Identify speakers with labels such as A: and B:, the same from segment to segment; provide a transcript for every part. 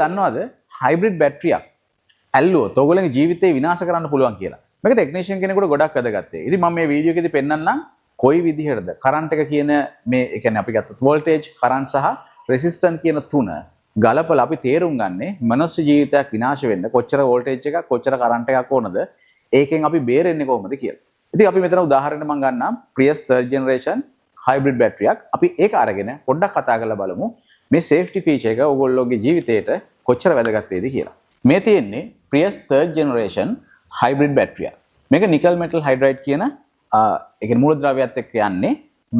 A: දන්නවද හයිබ්‍රිඩ් බැටරියක් ඇල්ලුවොත් ඔයගොල්ලන්ගේ ජීවිතේ විනාශ කරන්න පුළුවන් කියලා. මේක ටෙක්නීෂියන් කෙනෙකුට ගොඩක් වැදගත්. ඉතින් මම මේ වීඩියෝ එකේදී පෙන්නන්නම් කොයි විදිහටද කරන්ට් එක කියන මේ ඒ කියන්නේ අපි ගත්තොත් වෝල්ටේජ්, කරන්ට් සහ රෙසිස්ටන්ස් කියන තුන ගලපලා අපි තේරුම් ගන්නේ මනුස්ස ජීවිතයක් විනාශ වෙන්න කොච්චර වෝල්ටේජ් එකක් කොච්චර කරන්ට් එකක් ඕනද ඒකෙන් අපි බේරෙන්නේ කොහොමද කියලා. ඉතින් අපි මෙතන උදාහරණයක් මම ගන්නම් Prius third generation hybrid බැටරියක්. අපි ඒක අරගෙන පොඩ්ඩක් කතා කරලා බලමු මේ සේෆ්ටි ෆීචර් එක ඔයගොල්ලෝගේ ජීවිතේට කොච්චර වැදගත් වේද කියලා. මේ තියෙන්නේ Prius third generation hybrid බැටරියක්. මේක නිකල් මෙටල් හයිඩ්‍රයිඩ් කියන ඒ කියන්නේ මූලද්‍රව්‍යයත් එක්ක යන්නේ.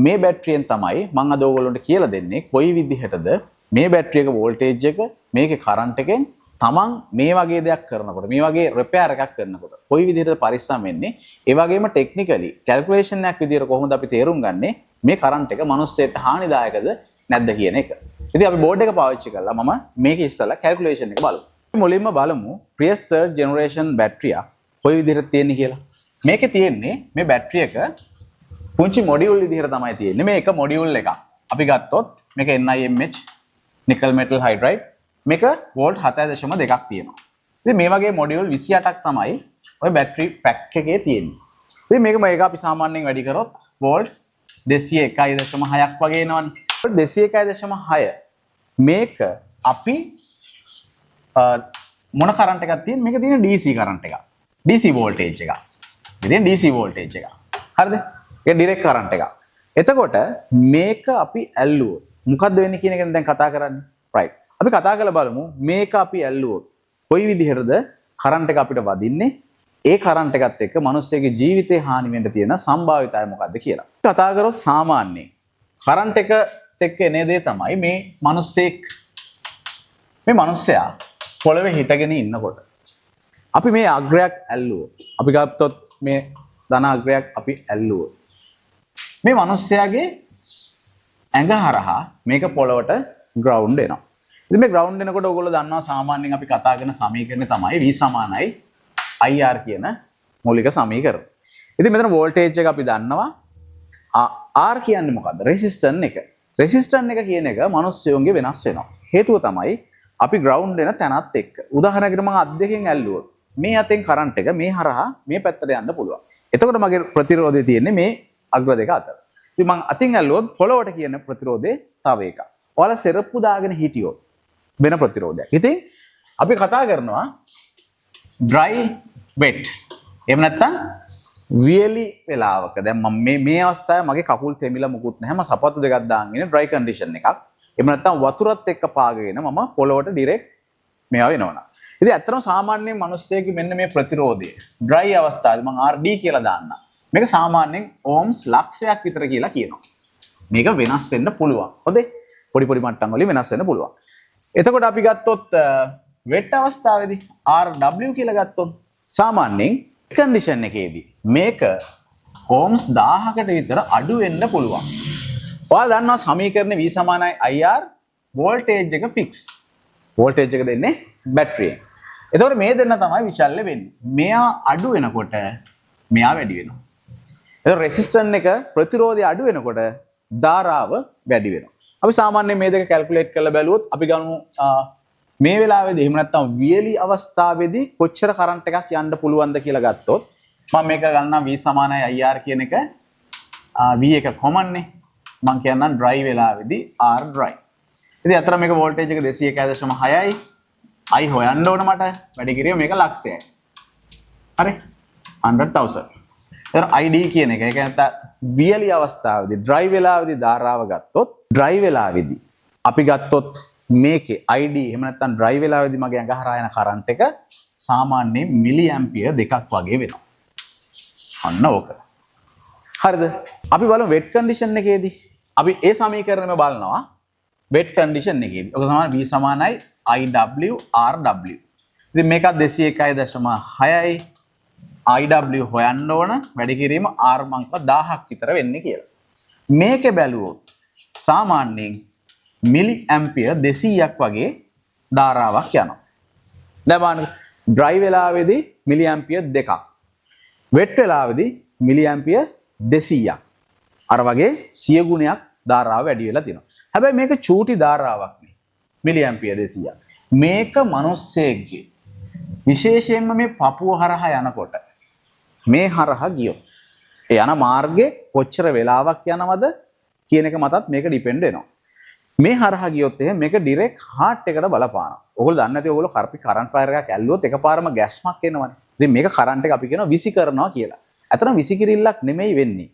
A: මේ බැටරියෙන් තමයි මම අද ඔයගොල්ලන්ට කියලා දෙන්නේ කොයි විදිහටද මේ බැටරියක වෝල්ටේජ් එක මේකේ කරන්ට් එකෙන් තමන් මේ වගේ දෙයක් කරනකොට මේ වගේ රිපෙයාර් එකක් කරනකොට කොයි විදිහටද පරිස්සම් වෙන්නේ ඒ වගේම ටෙක්නිකලි කැල්කියුලේෂන් එකක් විදිහට කොහොමද අපි තේරුම් ගන්නේ මේ කරන්ට් එක මනුස්සයෙක්ට හානිදායකද නැද්ද කියන එක. ඉතින් අපි බෝඩ් එක පාවිච්චි කරලා මම මේක ඉස්සලා කැල්කියුලේෂන් එක බලමු. මුලින්ම බලමු Prius third generation බැටරිය කොයි විදිහට තියෙන්නේ කියලා. මේකේ තියෙන්නේ මේ බැටරි එක පුංචි මොඩියුල් විදිහට තමයි තියෙන්නේ. මේ එක මොඩියුල් එකක්. අපි ගත්තොත් මේක NiMH නිකල් මෙටල් හයිඩ්‍රයිඩ් මේක වෝල්ට් 7.2ක් තියෙනවා. ඉතින් මේ වගේ මොඩියුල් 28ක් තමයි ඔය බැටරි පැක් එකේ තියෙන්නේ. ඉතින් මේක අපි සාමාන්‍යයෙන් වැඩි කරොත් වෝල්ට් 201.6ක් වගේ එනවනේ. 201.6 මේක අපි මොන කරන්ට් එකක් තියෙන්නේ? මේක තියෙන DC කරන්ට් එකක්. DC වෝල්ටේජ් එකක්. ඉතින් DC වෝල්ටේජ් එකක්. හරිද? ඒක ඩිරෙක්ට් කරන්ට් එකක්. එතකොට මේක අපි ඇල්ලුවොත් මොකද්ද වෙන්නේ කියන එක දැන් කතා කරන්නේ. රයිට්. අපි කතා කරලා බලමු මේක අපි ඇල්ලුවොත් කොයි විදිහටද කරන්ට් එක අපිට වදින්නේ? ඒ කරන්ට් එකත් එක්ක මිනිස්සෙගේ ජීවිතේ හානි වෙන්න තියෙන සම්භාවිතය මොකද්ද කියලා. කතා කරොත් සාමාන්‍යයෙන් කරන්ට් එක එක්ක එන දේ තමයි මේ මිනිස්සයා පොළවේ හිටගෙන ඉන්නකොට අපි මේ අග්‍රයක් ඇල්ලුවොත් අපි ගත්තොත් මේ ධන අග්‍රයක් අපි ඇල්ලුවොත් මේ මිනිස්සයාගේ ඇඟ හරහා මේක පොළවට ග්‍රවුන්ඩ් එනවා. ඉතින් මේ ග්‍රවුන්ඩ් එනකොට ඔයගොල්ලෝ දන්නවා සාමාන්‍යයෙන් අපි කතා කරන සමීකරණය තමයි V සමානයි IR කියන මූලික සමීකරණය. ඉතින් මෙතන වෝල්ටේජ් එක අපි දන්නවා R කියන්නේ මොකද්ද? රෙසිස්ටන්ස් එක. රෙසිස්ටන්ස් එක කියන එක මිනිස්සුන්ගේ වෙනස් වෙනවා. හේතුව තමයි අපි ග්‍රවුන්ඩ් එන තැනත් එක්ක. උදාහරණයකට මම අත් දෙකෙන් ඇල්ලුවොත් මේ අතෙන් කරන්ට් එක මේ හරහා මේ පැත්තට යන්න පුළුවන්. එතකොට මගේ ප්‍රතිරෝධය තියෙන්නේ මේ අග්‍ර දෙක අතර. ඉතින් මම අතින් ඇල්ලුවොත් පොළොවට කියන ප්‍රතිරෝධය තව එකක්. ඔයාලා සෙරප්පු දාගෙන හිටියොත් වෙන ප්‍රතිරෝධයක්. ඉතින් අපි කතා කරනවා dry wet. එහෙම නැත්නම් වියලි වෙලාවක. දැන් මම මේ අවස්ථාවේ මගේ කකුල් තෙමිලා මුකුත් නැහැ. මම සපත්තු දෙකක් දාගෙන ඉන්නේ dry condition එකක්. එහෙම නැත්නම් වතුරත් එක්ක පාගගෙන මම පොළොවට ඩිරෙක්ට් මේවා වෙනවනම්. ඉතින් ඇත්තටම සාමාන්‍යයෙන් මිනිස්සෙගේ මෙන්න මේ ප්‍රතිරෝධය dry අවස්ථාවේ මම RD කියලා දාන්නම්. මේක සාමාන්‍යයෙන් ඕම්ස් ලක්ෂයක් විතර කියලා කියනවා. මේක වෙනස් වෙන්න පුළුවන්. හොඳේ. පොඩි මට්ටම් වලින් වෙනස් වෙන්න පුළුවන්. එතකොට අපි ගත්තොත් වෙට් අවස්ථාවේදී RW කියලා ගත්තොත් සාමාන්‍යයෙන් කන්ඩිෂන් එකේදී මේක ඕම්ස් 1000කට විතර අඩු වෙන්න පුළුවන්. ඔයාලා දන්නවා සමීකරණේ V සමානයි IR වෝල්ටේජ් එක ෆික්ස්. වෝල්ටේජ් එක දෙන්නේ බැටරියෙන්. එතකොට මේ දෙන්න තමයි විචල්්‍ය වෙන්නේ. මෙයා අඩු වෙනකොට මෙයා වැඩි වෙනවා. එතකොට රෙසිස්ටන්ස් එක ප්‍රතිරෝධය අඩු වෙනකොට ධාරාව වැඩි වෙනවා. අපි සාමාන්‍යයෙන් මේ දෙක කැල්කියුලේට් කරලා බැලුවොත් අපි ගමු මේ වෙලාවේදී එහෙම නැත්නම් වියලි අවස්ථාවේදී කොච්චර කරන්ට් එකක් යන්න පුළුවන්ද කියලා ගත්තොත් මම මේක ගන්නවා V සමානයි IR කියන එක V එක කොමන් නේ. මම කියන්නම් dry වෙලාවේදී R dry. ඉතින් අතර මේක වෝල්ටේජ් එක 201.6යි. I හොයන්න ඕන මට. වැඩි කිරීම මේක ලක්ෂයයි. හරි. 100,000. එතන ID කියන එක ඒක නැත්නම් වියලි අවස්ථාවේදී dry වෙලාවේදී ධාරාව ගත්තොත් dry වෙලාවේදී අපි ගත්තොත් මේකේ ID එහෙම නැත්නම් dry වෙලාවේදී මගේ ඇඟ හරහා යන කරන්ට් එක සාමාන්‍යයෙන් මිලි ඇම්පියර් 2ක් වගේ වෙනවා. අන්න ඕක. හරිද? අපි බලමු වෙට් කන්ඩිෂන් එකේදී. අපි ඒ සමීකරණයම බලනවා වෙට් කන්ඩිෂන් එකේදී. ඔක සමාන V සමානයි IW RW. ඉතින් මේකත් 201.6යි. IW හොයන්න ඕන වැඩි කිරීම R මංක 1000ක් විතර වෙන්නේ කියලා. මේකේ බැලුවොත් සාමාන්‍යයෙන් මිලි ඇම්පියර් 200ක් වගේ ධාරාවක් යනවා. දැන් බලන්න dry වෙලාවේදී මිලි ඇම්පියර් 2ක්. wet වෙලාවේදී මිලි ඇම්පියර් 200ක්. අර වගේ 100 ගුණයක් ධාරාව වැඩි වෙලා තියෙනවා. හැබැයි මේක චූටි ධාරාවක් නේ. මිලි ඇම්පියර් 200ක්. මේක මිනිස්සෙක්ගේ විශේෂයෙන්ම මේ පපුව හරහා යනකොට මේ හරහා ගියොත් ඒ යන මාර්ගේ කොච්චර වෙලාවක් යනවද කියන එක මතත් මේක ඩිපෙන්ඩ් වෙනවා. මේ හරහා ගියොත් එහෙනම් මේක ඩිරෙක්ට් හાર્ට් එකට බලපානවා. ඔයගොල්ලෝ දන්නේ නැති ඔයගොල්ලෝ කරන්ට් වයර් එකක් ඇල්ලුවොත් එකපාරම ගැස්මක් එනවනේ. ඉතින් මේක කරන්ට් එක අපි කියනවා විසි කරනවා කියලා. ඇත්තටම විසි කිරිල්ලක් නෙමෙයි වෙන්නේ.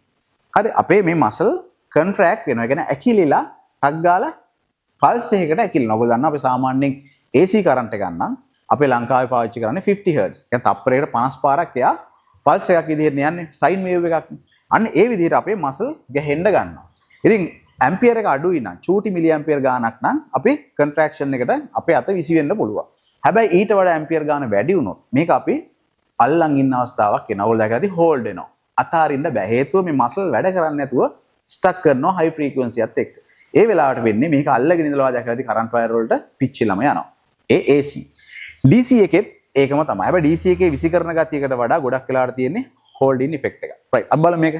A: හරි අපේ මේ මසල් කන්ට්‍රැක්ට් වෙනවා. ඒ කියන්නේ ඇකිලිලා ටක් ගාලා පල්ස් එකකට ඇකිලෙනවා. ඔයගොල්ලෝ දන්නවා අපි සාමාන්‍යයෙන් AC කරන්ට් එක ගන්නම් අපේ ලංකාවේ පාවිච්චි කරන්නේ 50 Hz. කියන්නේ තප්පරයකට 50 පාරක් එයා පල්ස් එකක් විදිහට යන්නේ සයින් වේව් එකක්. අන්න ඒ විදිහට අපේ මසල් ගැහෙන්න ගන්නවා. ඉතින් ඇම්පියර් එක අඩුයි නම් චූටි මිලි ඇම්පියර් ගානක් නම් අපි කන්ට්‍රැක්ෂන් එකට අපේ අත විසි වෙන්න පුළුවන්. හැබැයි ඊට වඩා ඇම්පියර් ගාන වැඩි වුණොත් මේක අපි අල්ලන් ඉන්න අවස්ථාවක් එනවා. ඔයගොල්ලෝ දැකලා ඇති හෝල්ඩ් වෙනවා. අතාරින්න බෑ. හේතුව මේ මසල් වැඩ කරන්නේ නැතුව ස්ටක් කරනවා හයි ෆ්‍රීකවන්සි එකත් එක්ක. ඒ වෙලාවට වෙන්නේ මේක අල්ලගෙන ඉඳලා දැකලා ඇති කරන්ට් වයර් වලට පිච්චිලම යනවා. ඒ AC. DC එකෙත් ඒකම තමයි. හැබැයි DC එකේ විසි කරන ගතියකට වඩා ගොඩක් වෙලාවට තියෙන්නේ හෝල්ඩ් ඉන් ඉෆෙක්ට් එක. රයිට්. අපි බලමු මේක.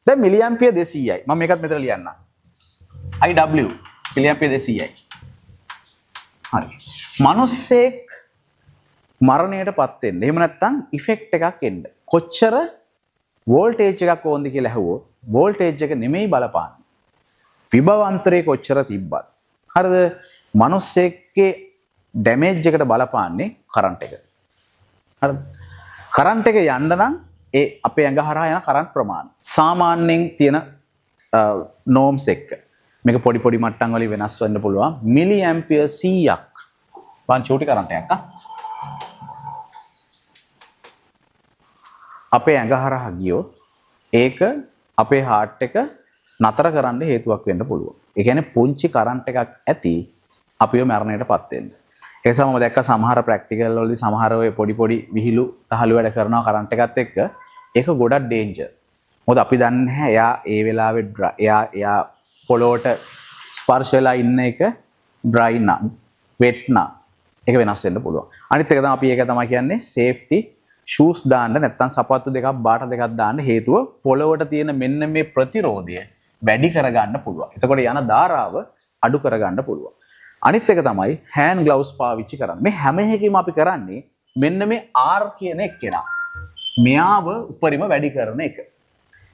A: දැන් මිලි ඇම්පියර් 200යි. මම මේකත් මෙතන ලියන්නම්. IW මිලි ampere 200යි. හරි. මිනිස්සෙක් මරණයටපත් වෙන්න. එහෙම නැත්නම් ඉෆෙක්ට් එකක් එන්න. කොච්චර වෝල්ටේජ් එකක් ඕනද කියලා ඇහුවොත් වෝල්ටේජ් එක නෙමෙයි බලපාන්නේ. විභවාන්තරේ කොච්චර තිබ්බත්. හරිද? මිනිස්සෙක්ගේ ඩැමේජ් එකට බලපාන්නේ කරන්ට් එක. හරිද? කරන්ට් එක යන්න නම් ඒ අපේ ඇඟ හරහා යන කරන්ට් ප්‍රමාණය. සාමාන්‍යයෙන් තියෙන නෝම්ස් එක්ක මේක පොඩි පොඩි මට්ටම් වලින් වෙනස් වෙන්න පුළුවන්. මිලි ඇම්පියර් 100ක් වන් චූටි කරන්ට් එකක් අපේ ඇඟ හරහා ගියොත් ඒක අපේ හાર્ට් එක නතර කරන්න හේතුවක් වෙන්න පුළුවන්. ඒ කියන්නේ පුංචි කරන්ට් එකක් ඇති අපිව මරණයටපත් වෙන්න. ඒ නිසා මම දැක්ක සමහර ප්‍රැක්ටිකල් වලදී සමහර ඔය පොඩි පොඩි විහිළු තහළු වැඩ කරනවා කරන්ට් එකත් එක්ක. ඒක ගොඩක් ඩේන්ජර්. මොකද අපි දන්නේ නැහැ එයා ඒ වෙලාවේ එයා පොළොවට ස්පර්ශ වෙලා ඉන්න එක ඩ්‍රයි නම් වෙට් නම් ඒක වෙනස් වෙන්න පුළුවන්. අනිත් එක තමයි අපි ඒක තමයි කියන්නේ සේෆ්ටි ෂූස් දාන්න නැත්නම් සපත්තු දෙකක් බාට දෙකක් දාන්න හේතුව පොළොවට තියෙන මෙන්න මේ ප්‍රතිරෝධය වැඩි කරගන්න පුළුවන්. එතකොට යන ධාරාව අඩු කරගන්න පුළුවන්. අනිත් එක තමයි හෑන්ඩ් ග්ලව්ස් පාවිච්චි කරන්න. මේ හැම එකකම අපි කරන්නේ මෙන්න මේ R කියන එක කෙනා. මෙයාව උපරිම වැඩි කරන එක.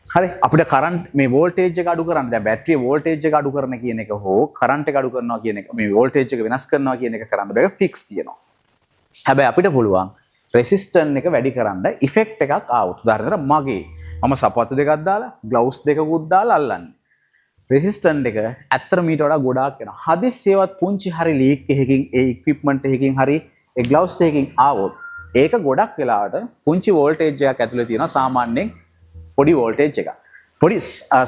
A: හරි අපිට කරන්ට් මේ වෝල්ටේජ් එක අඩු කරන්න දැන් බැටරියේ වෝල්ටේජ් එක අඩු කරන කියන එක හෝ කරන්ට් එක අඩු කරනවා කියන එක මේ වෝල්ටේජ් එක වෙනස් කරනවා කියන එක කරන්න බෑ ෆික්ස් තියෙනවා. හැබැයි අපිට පුළුවන් රෙසිස්ටන්ස් එක වැඩි කරන්න ඉෆෙක්ට් එකක් ආවොත් උදාහරණයක් මගේ මම සපත්තු දෙකක් දාලා ග්ලව්ස් දෙකකුත් දාලා අල්ලන්නේ. රෙසිස්ටන්ස් එක ඇත්තට මීට වඩා ගොඩාක් වෙනවා. හදිස්සියවත් පුංචි හරි ලීක් එකකින් ඒ ඉක්විප්මන්ට් එකකින් හරි ඒ ග්ලව්ස් එකකින් ආවොත් ඒක ගොඩක් වෙලාවට පුංචි වෝල්ටේජ් එකක් ඇතුලේ තියෙනවා සාමාන්‍යයෙන් පොඩි වෝල්ටේජ් එකක්. පොඩි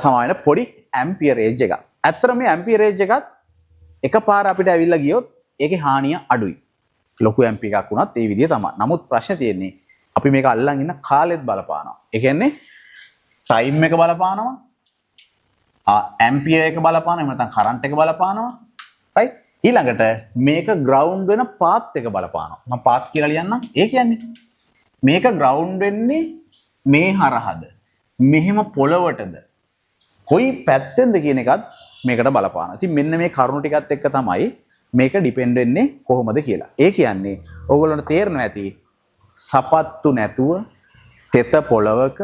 A: සමාන පොඩි ඇම්පියරේජ් එකක්. ඇත්තට මේ ඇම්පියරේජ් එකත් එකපාර අපිට ඇවිල්ලා ගියොත් ඒකේ හානිය අඩුයි. ලොකු ඇම්පි එකක් වුණත් ඒ විදිය තමයි. නමුත් ප්‍රශ්නේ තියෙන්නේ අපි මේක අල්ලන් ඉන්න කාලෙත් බලපානවා. ඒ කියන්නේ ටයිම් එක බලපානවා. ඇම්පියර් එක බලපානවා. එහෙම නැත්නම් කරන්ට් එක බලපානවා. රයිට්? ඊළඟට මේක ග්‍රවුන්ඩ් වෙන පාත් එක බලපානවා. මම පාත් කියලා ලියන්නම්. ඒ කියන්නේ මේක ග්‍රවුන්ඩ් වෙන්නේ මේ හරහද මෙහෙම පොළවටද කොයි පැත්තෙන්ද කියන එකත් මේකට බලපානවා. ඉතින් මෙන්න මේ කරුණු ටිකත් එක්ක තමයි මේක ඩිපෙන්ඩ් වෙන්නේ කොහොමද කියලා. ඒ කියන්නේ ඕගොල්ලන්ට තේරෙනවා ඇති සපත්තු නැතුව තෙත පොළවක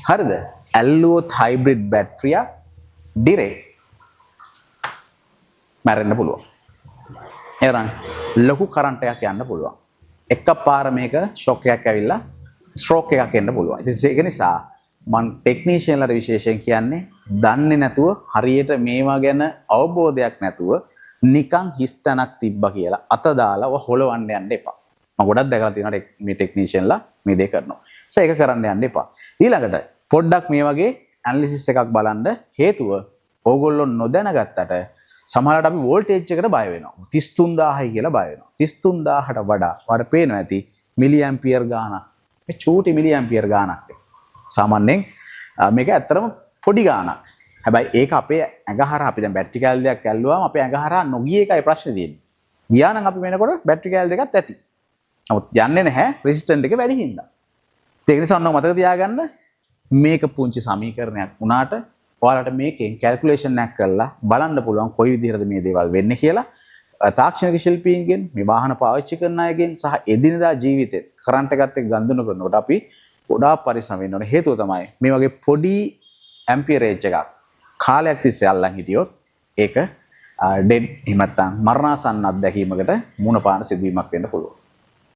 A: හරිද? ඇල්ලුවොත් හයිබ්‍රිඩ් බැටරියක් ඩිරෙක්ට් මැරෙන්න පුළුවන්. එහෙනම් ලොකු කරන්ට් එකක් යන්න පුළුවන්. එකපාර මේක ෂොක් එකක් ඇවිල්ලා ස්ට්‍රෝක් එකක් එන්න පුළුවන්. ඉතින් ඒක නිසා මම ටෙක්නීෂියන්ලට විශේෂයෙන් කියන්නේ දන්නේ නැතුව හරියට මේවා ගැන අවබෝධයක් නැතුව නිකන් හිස්තැනක් තිබ්බා කියලා අත දාලා හොලවන්න යන්න එපා. මම ගොඩක් දැකලා තියෙනවා මේ ටෙක්නීෂියන්ලා මේ දේ කරනවා. ඒක කරන්න යන්න එපා. ඊළඟට පොඩ්ඩක් මේ වගේ ඇනලිසිස් එකක් බලන්න හේතුව ඕගොල්ලෝ නොදැනගත්තට සමහරවිට අපි වෝල්ටේජ් එකට බය වෙනවා. 33000යි කියලා බය වෙනවා. 33000ට වඩා වඩ පේනවා ඇති මිලි ඇම්පියර් ගානක්. මේ චූටි මිලි ඇම්පියර් ගානක්. සාමාන්‍යයෙන් මේක ඇත්තටම පොඩි ගානක්. හැබැයි ඒක අපේ ඇඟ හරහා අපි දැන් බැටරි කෑල්ල දෙකක් ඇල්ලුවාම අපේ ඇඟ හරහා නොගිය එකයි ප්‍රශ්නේ තියෙන්නේ. ගියා නම් අපි වෙනකොට බැටරි කෑල්ල දෙකක් ඇති. නමුත් යන්නේ නැහැ රෙසිස්ටන්ට් එක වැඩි හින්දා. ඒක නිසා ඔන්න මතක තියාගන්න මේක පුංචි සමීකරණයක් වුණාට ඔයාලට මේකෙන් කැල්කියුලේෂන් එකක් කරලා බලන්න පුළුවන් කොයි විදිහටද මේ දේවල් වෙන්නේ කියලා. තාක්ෂණික ශිල්පීන්ගෙන් මේ වාහන පාවිච්චි කරන අයගෙන් සහ එදිනදා ජීවිතේ කරන්ට් එකත් එක්ක ගනුදෙනු කරනකොට අපි ගොඩාක් පරිස්සම් වෙන්න ඕනේ. හේතුව තමයි මේ වගේ පොඩි ඇම්පියරේජ් එකක් කාලයක් තිස්සේ අල්ලන් හිටියොත් ඒක ඩෙඩ් එහෙම නැත්නම් මරණාසන්න අත්දැකීමකට මුහුණ පාන සිදුවීමක් වෙන්න පුළුවන්.